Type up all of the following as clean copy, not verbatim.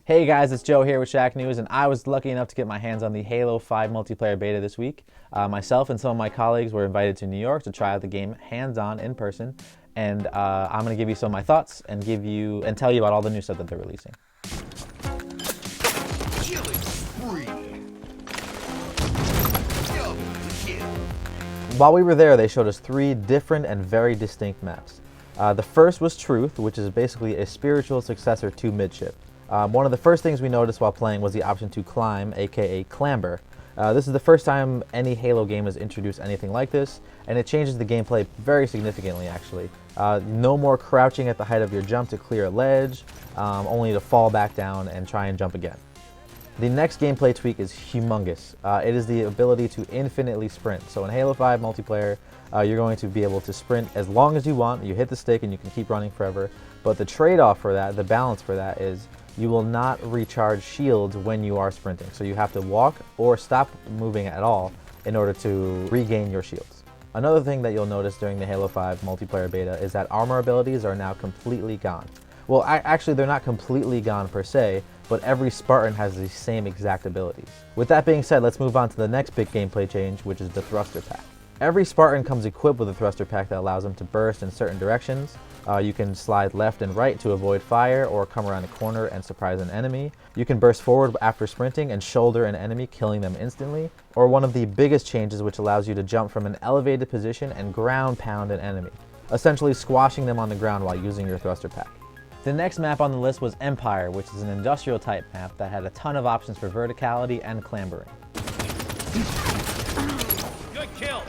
Hey guys, it's Joe here with Shaq News, and I was lucky enough to get my hands on the Halo 5 multiplayer beta this week. Myself and some of my colleagues were invited to New York to try out the game hands-on in person, and I'm going to give you some of my thoughts and tell you about all the new stuff that they're releasing. While we were there, they showed us 3 different and very distinct maps. The first was Truth, which is basically a spiritual successor to Midship. One of the first things we noticed while playing was the option to climb, aka clamber. This is the first time any Halo game has introduced anything like this, and it changes the gameplay very significantly actually. No more crouching at the height of your jump to clear a ledge, only to fall back down and try and jump again. The next gameplay tweak is humongous. It is the ability to infinitely sprint. So in Halo 5 multiplayer, you're going to be able to sprint as long as you want. You hit the stick and you can keep running forever. But the trade-off for that, the balance for that, is you will not recharge shields when you are sprinting. So you have to walk or stop moving at all in order to regain your shields. Another thing that you'll notice during the Halo 5 multiplayer beta is that armor abilities are now completely gone. Well, actually they're not completely gone per se, but every Spartan has the same exact abilities. With that being said, let's move on to the next big gameplay change, which is the thruster pack. Every Spartan comes equipped with a thruster pack that allows them to burst in certain directions. You can slide left and right to avoid fire or come around a corner and surprise an enemy. You can burst forward after sprinting and shoulder an enemy, killing them instantly. Or one of the biggest changes, which allows you to jump from an elevated position and ground pound an enemy, essentially squashing them on the ground while using your thruster pack. The next map on the list was Empire, which is an industrial type map that had a ton of options for verticality and clambering. Good kill!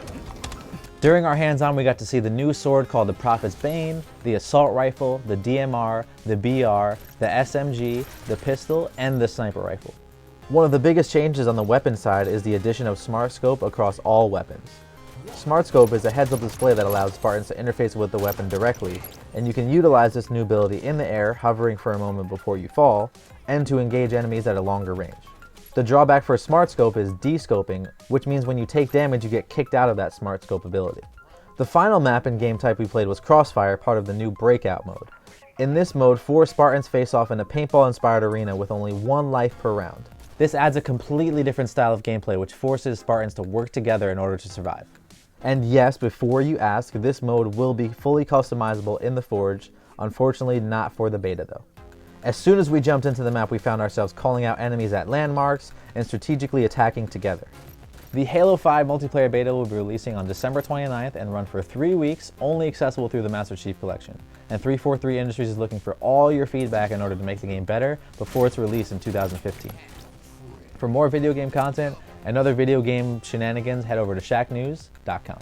During our hands-on, we got to see the new sword called the Prophet's Bane, the assault rifle, the DMR, the BR, the SMG, the pistol, and the sniper rifle. One of the biggest changes on the weapon side is the addition of Smart Scope across all weapons. Smart Scope is a heads-up display that allows Spartans to interface with the weapon directly, and you can utilize this new ability in the air, hovering for a moment before you fall, and to engage enemies at a longer range. The drawback for Smart Scope is de-scoping, which means when you take damage you get kicked out of that Smart Scope ability. The final map and game type we played was Crossfire, part of the new Breakout mode. In this mode, 4 Spartans face off in a paintball-inspired arena with only 1 life per round. This adds a completely different style of gameplay which forces Spartans to work together in order to survive. And yes, before you ask, this mode will be fully customizable in the Forge, unfortunately not for the beta though. As soon as we jumped into the map, we found ourselves calling out enemies at landmarks and strategically attacking together. The Halo 5 multiplayer beta will be releasing on December 29th and run for 3 weeks, only accessible through the Master Chief Collection. And 343 Industries is looking for all your feedback in order to make the game better before its release in 2015. For more video game content and other video game shenanigans, head over to shacknews.com.